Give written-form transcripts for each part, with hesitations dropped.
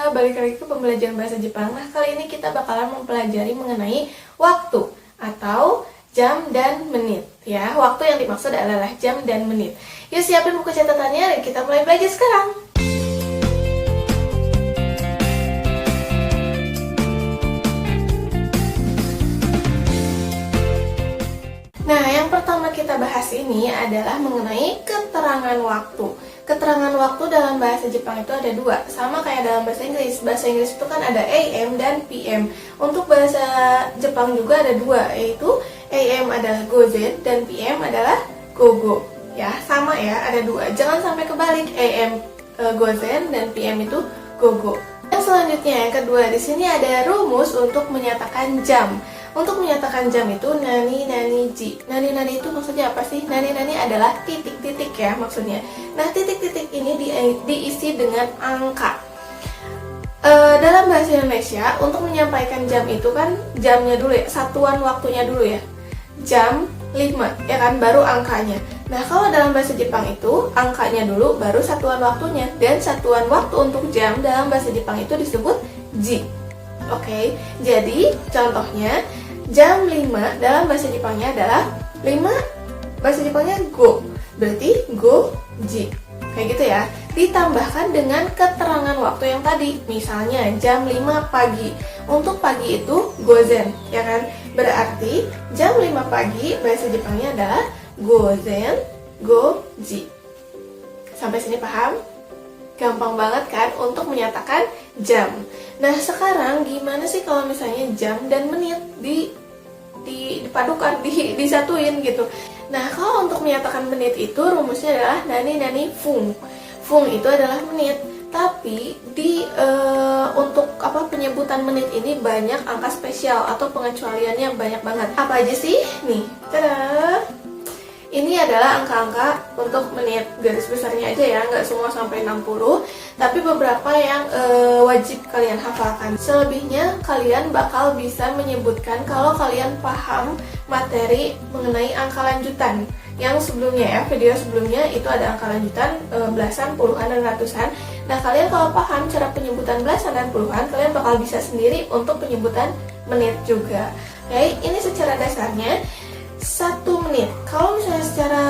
balik lagi ke pembelajaran bahasa Jepang. Nah, kali ini kita bakalan mempelajari mengenai waktu atau jam dan menit ya. Waktu yang dimaksud adalah jam dan menit. Yuk siapin buku catatannya dan kita mulai belajar sekarang. Nah, yang pertama kita bahas ini adalah mengenai keterangan waktu. Keterangan waktu dalam bahasa Jepang itu ada dua, sama kayak dalam bahasa Inggris. Bahasa Inggris itu kan ada AM dan PM. Untuk bahasa Jepang juga ada dua, yaitu AM adalah gozen dan PM adalah gogo. Ya, sama ya, ada dua. Jangan sampai kebalik, AM gozen dan PM itu gogo. Yang selanjutnya, yang kedua, di sini ada rumus untuk menyatakan jam. Untuk menyatakan jam itu nani nani ji. Nani nani itu maksudnya apa sih? Nani nani adalah titik-titik ya maksudnya. Nah, titik-titik ini diisi dengan angka. Dalam bahasa Indonesia untuk menyampaikan jam itu kan jamnya dulu ya, satuan waktunya dulu ya. Jam 5 ya kan, baru angkanya. Nah, kalau dalam bahasa Jepang itu angkanya dulu baru satuan waktunya, dan satuan waktu untuk jam dalam bahasa Jepang itu disebut ji. Oke, jadi contohnya jam 5 dalam bahasa Jepangnya adalah 5, bahasa Jepangnya go, berarti go ji. Kayak gitu ya. Ditambahkan dengan keterangan waktu yang tadi. Misalnya jam 5 pagi. Untuk pagi itu gozen, ya kan? Berarti jam 5 pagi bahasa Jepangnya adalah gozen go ji. Sampai sini paham? Gampang banget kan untuk menyatakan jam. Nah, sekarang gimana sih kalau misalnya jam dan menit dipadukan, disatuin gitu. Nah, kalau untuk menyatakan menit itu rumusnya adalah nani nani fung. Fung itu adalah menit. Tapi untuk penyebutan menit ini banyak angka spesial atau pengecualiannya banyak banget. Apa aja sih? Nih, tada! Ini adalah angka-angka untuk menit, garis besarnya aja ya, nggak semua sampai 60, tapi beberapa yang wajib kalian hafalkan. Selebihnya kalian bakal bisa menyebutkan kalau kalian paham materi mengenai angka lanjutan. Yang sebelumnya ya, video sebelumnya itu ada angka lanjutan belasan, puluhan, dan ratusan. Nah, kalian kalau paham cara penyebutan belasan dan puluhan, kalian bakal bisa sendiri untuk penyebutan menit juga. Oke, ini secara dasarnya 1 menit. Kalau misalnya secara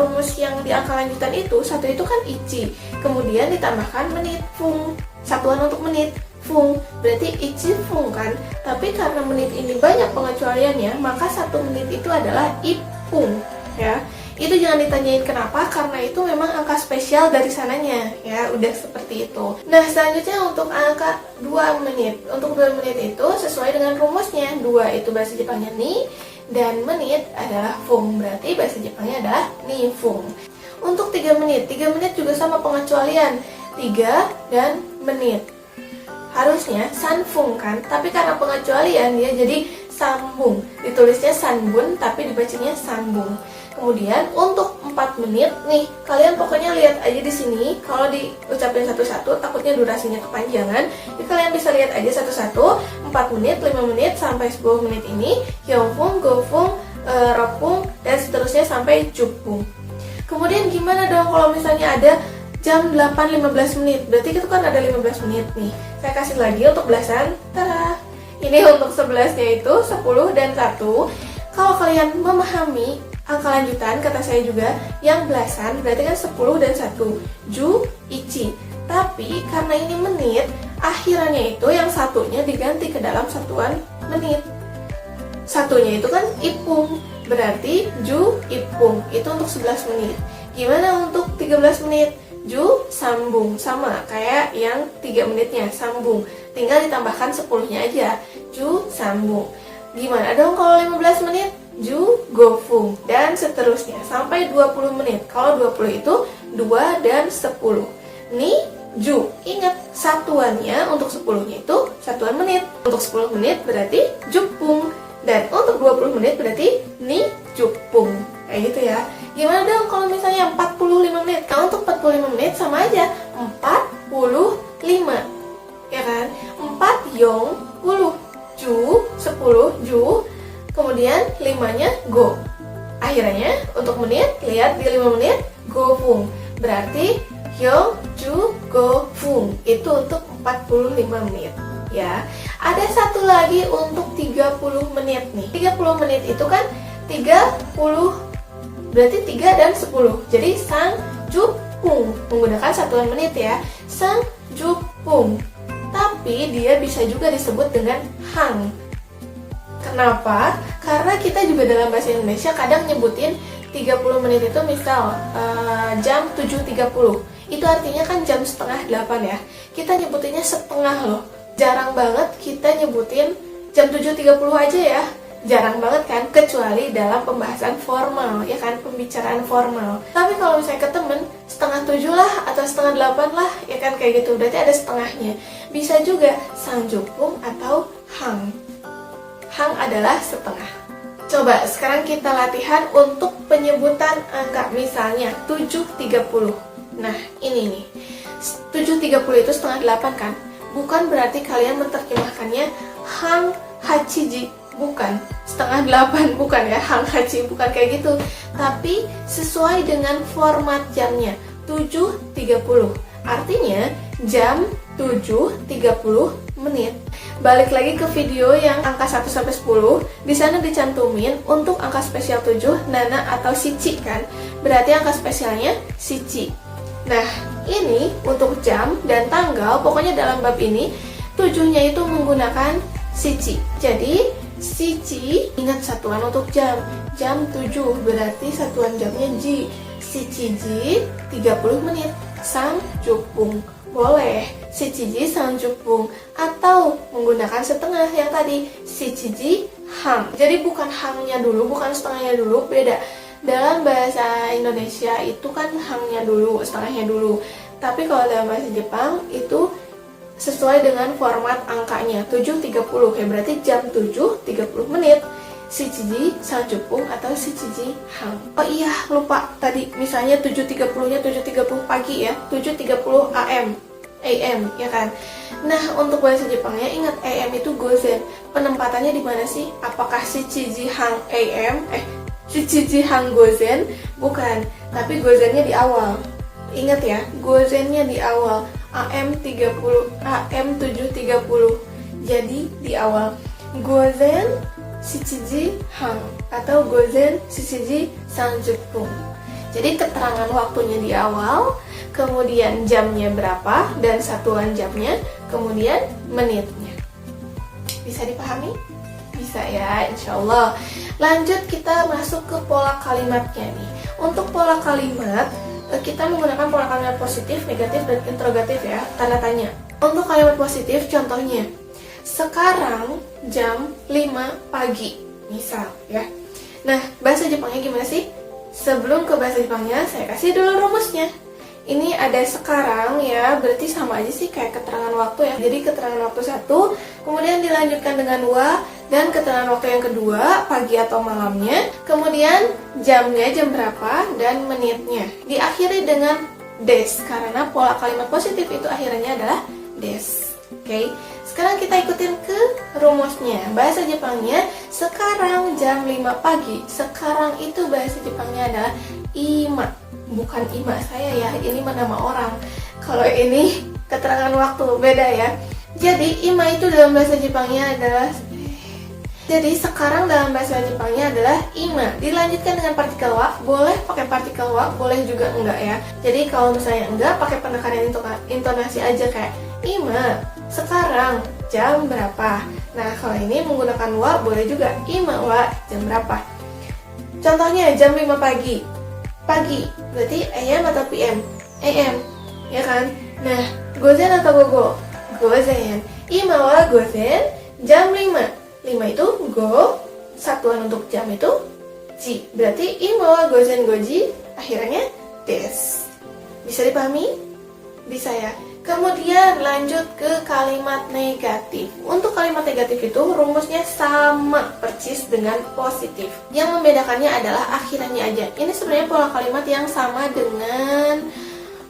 rumus yang di angka lanjutan itu, 1 itu kan ichi, kemudian ditambahkan menit fung, satuan untuk menit fung, berarti ichi fung kan. Tapi karena menit ini banyak pengecualiannya, maka 1 menit itu adalah ipung ya. Itu jangan ditanyain kenapa, karena itu memang angka spesial dari sananya ya, udah seperti itu. Nah, selanjutnya untuk angka 2 menit. Untuk 2 menit itu sesuai dengan rumusnya. 2 itu bahasa Jepangnya ni, dan menit adalah fung, berarti bahasa Jepangnya adalah ni fung. Untuk 3 menit, 3 menit juga sama pengecualian, 3 dan menit. Harusnya sanfung kan, tapi karena pengecualian dia jadi sambung. Ditulisnya sanbun tapi dibacanya sambung. Kemudian untuk 4 menit nih, kalian pokoknya lihat aja di sini. Kalau diucapin satu-satu takutnya durasinya kepanjangan. Jadi kalian bisa lihat aja satu-satu. 4 menit, 5 menit sampai 10 menit ini hyongfung, gofung, ropung, dan seterusnya sampai jupung. Kemudian gimana dong kalau misalnya ada jam 8.15 menit? Berarti itu kan ada 15 menit nih. Saya kasih lagi untuk belasan. Tada! Ini untuk 11-nya itu 10 dan 1. Kalau kalian memahami angka lanjutan, kata saya juga, yang belasan berarti kan 10 dan 1. Ju, ichi. Tapi karena ini menit, akhirannya itu yang satunya diganti ke dalam satuan menit. Satunya itu kan ipung, berarti ju, ipung. Itu untuk 11 menit. Gimana untuk 13 menit? Ju, sambung. Sama kayak yang 3 menitnya, sambung. Tinggal ditambahkan 10-nya aja. Ju, sambung. Gimana dong kalau 15 menit? Ju, gofung, dan seterusnya sampai 20 menit. Kalau 20 itu 2 dan 10. Ni, ju. Ingat, satuannya untuk 10-nya itu satuan menit. Untuk 10 menit berarti jupung. Dan untuk 20 menit berarti ni jupung. Kayak gitu ya. Gimana dong kalau misalnya 45 menit? Kalau untuk 45 menit sama aja, 45. Ya kan? 4 yong 10. Ju, 10, ju. Kemudian 5-nya go. Akhirnya untuk menit, lihat di 5 menit, go fung. Berarti hyong, ju, go, fung. Itu untuk 45 menit. Ya, ada satu lagi untuk 30 menit nih. 30 menit itu kan 30, berarti 3 dan 10. Jadi sangjupung, menggunakan satuan menit ya. Sangjupung. Tapi dia bisa juga disebut dengan hang. Kenapa? Karena kita juga dalam bahasa Indonesia kadang nyebutin 30 menit itu misal jam 7.30. Itu artinya kan jam setengah 8 ya. Kita nyebutinnya setengah loh. Jarang banget kita nyebutin jam 7.30 aja ya. Jarang banget kan, kecuali dalam pembahasan formal, ya kan, pembicaraan formal. Tapi kalau misalnya ke temen, setengah 7 lah, atau setengah 8 lah, ya kan, kayak gitu, berarti ada setengahnya. Bisa juga sangjupung atau hang. Hang adalah setengah. Coba sekarang kita latihan untuk penyebutan angka, misalnya 7.30. Nah, ini nih, 7.30 itu setengah 8 kan? Bukan berarti kalian menerjemahkannya hang hachiji, bukan, setengah 8, bukan ya, hang hachi, bukan kayak gitu. Tapi sesuai dengan format jamnya, 7.30. Artinya jam 7.30 menit. Balik lagi ke video yang angka 1 sampai 10, di sana dicantumin untuk angka spesial 7 nana atau shichi kan. Berarti angka spesialnya shichi. Nah, ini untuk jam dan tanggal, pokoknya dalam bab ini 7-nya itu menggunakan shichi. Jadi shichi, ingat satuan untuk jam. Jam 7 berarti satuan jamnya ji. Shichiji 30 menit. Sangjupung. Boleh shichiji sangjupung atau menggunakan setengah yang tadi shichiji hang. Jadi bukan hangnya dulu, bukan setengahnya dulu, beda. Dalam bahasa Indonesia itu kan hangnya dulu, setengahnya dulu. Tapi kalau dalam bahasa Jepang itu sesuai dengan format angkanya 7.30, ya berarti jam 7.30 menit. Shichiji sanjupung atau shichiji hang. Oh iya, lupa tadi misalnya 7.30-nya 7.30 pagi ya, 7.30 AM. AM ya kan. Nah, untuk bahasa Jepangnya ingat AM itu gozen. Penempatannya di mana sih? Apakah shichiji hang AM? Shichiji hang gozen? Bukan, tapi gozennya di awal. Ingat ya, gozennya di awal. AM 30, AM 7.30. Jadi di awal. Gozen shichiji hang atau gozen shichiji sanjupung. Jadi keterangan waktunya di awal, kemudian jamnya berapa dan satuan jamnya, kemudian menitnya. Bisa dipahami? Bisa ya, insya Allah. Lanjut kita masuk ke pola kalimatnya nih. Untuk pola kalimat, kita menggunakan pola kalimat positif, negatif, dan interrogatif ya, tanda tanya. Untuk kalimat positif, contohnya, sekarang jam 5 pagi, misal ya. Nah, bahasa Jepangnya gimana sih? Sebelum ke bahasa Jepangnya, saya kasih dulu rumusnya. Ini ada sekarang ya, berarti sama aja sih kayak keterangan waktu ya. Jadi keterangan waktu 1, kemudian dilanjutkan dengan wa, dan keterangan waktu yang kedua, pagi atau malamnya. Kemudian jamnya jam berapa, dan menitnya. Diakhiri dengan des, karena pola kalimat positif itu akhirnya adalah des. Oke, sekarang kita ikutin ke rumusnya. Bahasa Jepangnya, sekarang jam 5 pagi. Sekarang itu bahasa Jepangnya adalah ima. Bukan ima saya ya, ini nama orang. Kalau ini keterangan waktu, beda ya. Jadi ima itu dalam bahasa Jepangnya adalah, jadi sekarang dalam bahasa Jepangnya adalah ima. Dilanjutkan dengan partikel wa, boleh pakai partikel wa, boleh juga enggak ya. Jadi kalau misalnya enggak, pakai penekanan intonasi aja kayak ima, sekarang jam berapa. Nah kalau ini menggunakan wa, boleh juga ima wa, jam berapa. Contohnya jam 5 pagi. Pagi, berarti AM atau PM? AM, ya kan? Nah, gozen atau gogo? Gozen. Ima wa gozen, jam 5. 5 itu go, satuan untuk jam itu ji. Berarti ima wa gozen goji, akhirnya des. Bisa dipahami? Bisa ya? Kemudian lanjut ke kalimat negatif. Untuk kalimat negatif itu rumusnya sama persis dengan positif. Yang membedakannya adalah akhirannya aja. Ini sebenarnya pola kalimat yang sama dengan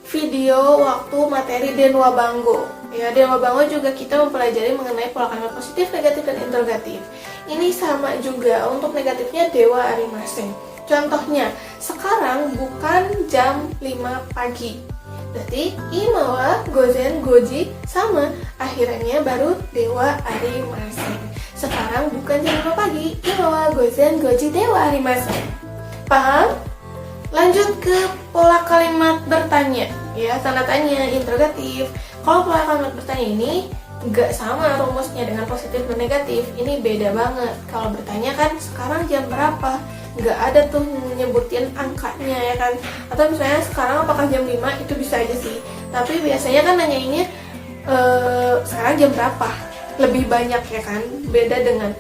video waktu materi Denwa Bango. Ya, Denwa Bango juga kita mempelajari mengenai pola kalimat positif, negatif, dan interrogatif. Ini sama juga, untuk negatifnya dewa arimasen. Contohnya, sekarang bukan jam 5 pagi. Berarti imawa gozen goji sama akhirannya baru dewa arimasen. Sekarang bukan jam 5 pagi. Imawa gozen goji dewa arimasen. Paham? Lanjut ke pola kalimat bertanya. Ya, tanda tanya, interrogatif. Kalau pola kalimat bertanya ini nggak sama rumusnya dengan positif dan negatif. Ini beda banget. Kalau bertanya kan sekarang jam berapa? Nggak ada tuh nyebutin angkanya ya kan. Atau misalnya sekarang apakah jam 5, itu bisa aja sih. Tapi biasanya kan nanyainnya sekarang jam berapa? Lebih banyak ya kan. Beda dengan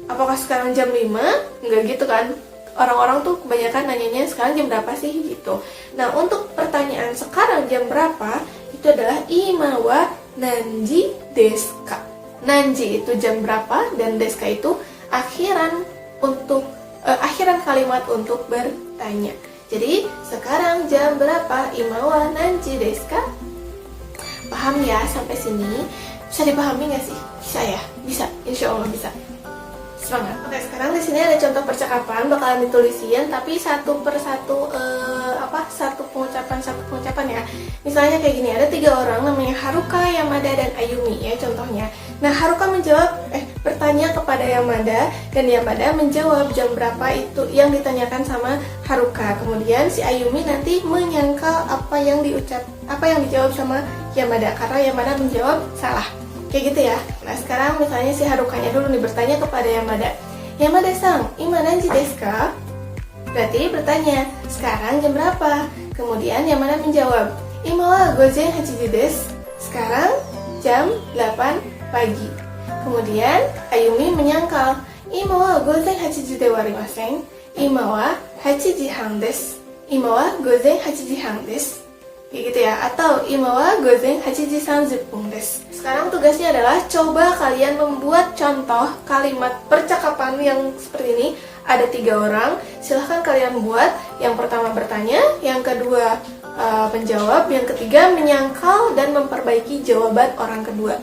apakah sekarang jam 5? Nggak gitu kan. Orang-orang tuh kebanyakan nanyanya sekarang jam berapa sih gitu. Nah, untuk pertanyaan sekarang jam berapa itu adalah imawa nanji desu ka. Nanji itu jam berapa dan desu ka itu akhiran kalimat untuk bertanya. Jadi, sekarang jam berapa? Imawa nanji desu ka? Paham ya sampai sini? Bisa dipahami nggak sih? Bisa ya? Bisa. Insya Allah bisa. Semangat. Oke, sekarang di sini ada contoh percakapan bakalan ditulisin tapi satu persatu satu pengucapan ya. Misalnya kayak gini, ada 3 orang namanya Haruka, Yamada dan Ayumi ya contohnya. Nah, Haruka bertanya kepada Yamada dan Yamada menjawab jam berapa itu yang ditanyakan sama Haruka. Kemudian si Ayumi nanti menyangkal apa yang dijawab sama Yamada karena Yamada menjawab salah. Kayak gitu ya. Nah, sekarang misalnya si Harukanya dulu nih bertanya kepada Yamada. Yamada-san, ima nanji desu ka? Berarti bertanya, sekarang jam berapa? Kemudian Yamada menjawab, ima wa gozen hachiji desu. Sekarang jam 8 pagi. Kemudian Ayumi menyangkal, ima wa gozen hachiji de warimasen. Ima wa hachiji han desu. Ima wa gozen hachiji han desu. Kayak gitu ya, atau imawa gozen hachiji 30 desu. Sekarang tugasnya adalah coba kalian membuat contoh kalimat percakapan yang seperti ini. Ada 3 orang, silahkan kalian buat. Yang pertama bertanya, yang kedua menjawab, yang ketiga menyangkal dan memperbaiki jawaban orang kedua.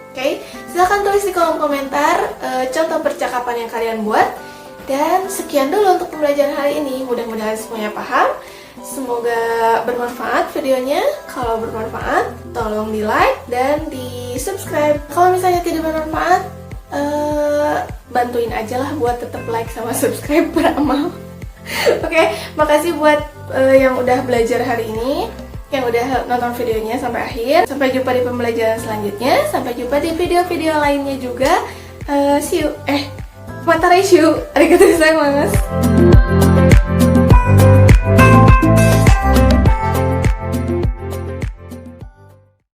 Oke, silahkan tulis di kolom komentar contoh percakapan yang kalian buat. Dan sekian dulu untuk pembelajaran hari ini. Mudah-mudahan semuanya paham. Semoga bermanfaat videonya. Kalau bermanfaat, tolong di like dan di subscribe. Kalau misalnya tidak bermanfaat, bantuin aja lah buat tetap like sama subscribe, beramal. Oke, makasih buat yang udah belajar hari ini, yang udah nonton videonya sampai akhir. Sampai jumpa di pembelajaran selanjutnya. Sampai jumpa di video-video lainnya juga. See you. Matarai shiu. Arigatou gozaimasu.